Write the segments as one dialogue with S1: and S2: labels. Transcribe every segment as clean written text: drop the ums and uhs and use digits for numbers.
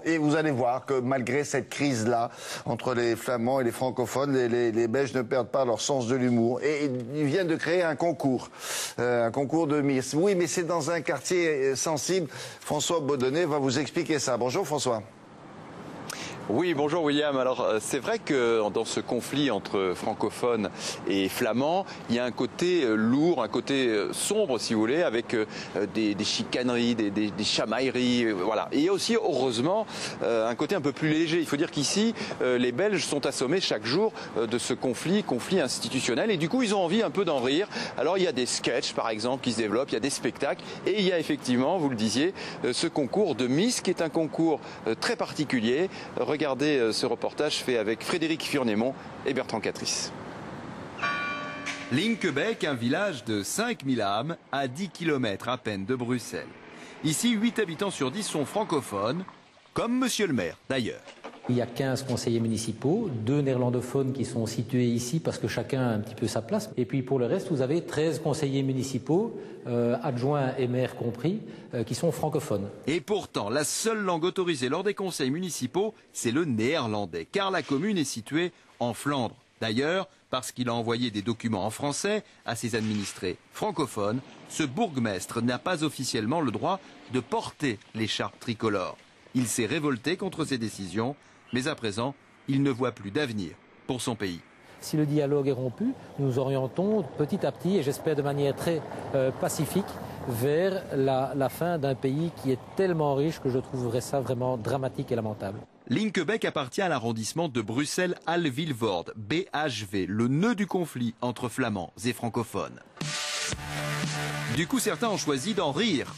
S1: Et vous allez voir que malgré cette crise-là, entre les flamands et les francophones, les Belges ne perdent pas leur sens de l'humour. Et ils viennent de créer un concours de Miss. Oui, mais c'est dans un quartier sensible. François Baudonnet va vous expliquer ça. Bonjour François.
S2: Oui, bonjour William. Alors c'est vrai que dans ce conflit entre francophones et flamands, il y a un côté lourd, un côté sombre si vous voulez, avec des chicaneries, des chamailleries, voilà. Et il y a aussi heureusement un côté un peu plus léger. Il faut dire qu'ici, les Belges sont assommés chaque jour de ce conflit institutionnel, et du coup ils ont envie un peu d'en rire. Alors il y a des sketchs par exemple qui se développent, il y a des spectacles, et il y a effectivement, vous le disiez, ce concours de Miss qui est un concours très particulier. Regardez ce reportage fait avec Frédéric Furnémont et Bertrand Catrice.
S3: Linkebeek, un village de 5000 âmes à 10 km à peine de Bruxelles. Ici, 8 habitants sur 10 sont francophones, comme monsieur le maire d'ailleurs.
S4: Il y a 15 conseillers municipaux, 2 néerlandophones qui sont situés ici parce que chacun a un petit peu sa place. Et puis pour le reste, vous avez 13 conseillers municipaux, adjoints et maires compris, qui sont francophones.
S3: Et pourtant, la seule langue autorisée lors des conseils municipaux, c'est le néerlandais, car la commune est située en Flandre. D'ailleurs, parce qu'il a envoyé des documents en français à ses administrés francophones, ce bourgmestre n'a pas officiellement le droit de porter l'écharpe tricolore. Il s'est révolté contre ces décisions, mais à présent, il ne voit plus d'avenir pour son pays.
S4: Si le dialogue est rompu, nous nous orientons petit à petit, et j'espère de manière très pacifique, vers la fin d'un pays qui est tellement riche que je trouverais ça vraiment dramatique et lamentable.
S3: Linkebeek appartient à l'arrondissement de Bruxelles-Halle-Vilvoorde, BHV, le nœud du conflit entre flamands et francophones. Du coup, certains ont choisi d'en rire.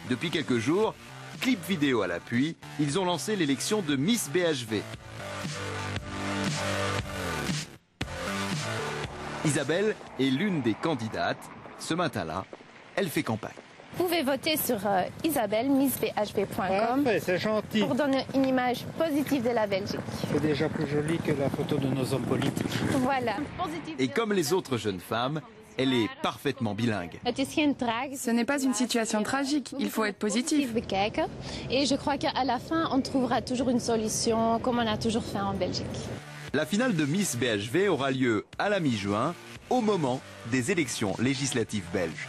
S3: Depuis quelques jours, clip vidéo à l'appui, ils ont lancé l'élection de Miss BHV. Isabelle est l'une des candidates. Ce matin-là, elle fait campagne.
S5: Vous pouvez voter sur isabelle.missbhv.com
S6: c'est gentil.
S5: pour donner une image positive de la Belgique.
S6: C'est déjà plus joli que la photo de nos hommes politiques.
S5: Voilà.
S3: Et comme les autres jeunes femmes, elle est parfaitement bilingue.
S7: Ce n'est pas une situation tragique, il faut être positif.
S5: Et je crois qu'à la fin, on trouvera toujours une solution, comme on a toujours fait en Belgique.
S3: La finale de Miss BHV aura lieu à la mi-juin, au moment des élections législatives belges.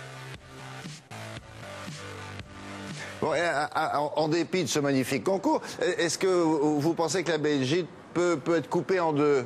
S1: Bon, en dépit de ce magnifique concours, est-ce que vous pensez que la Belgique peut être coupée en deux ?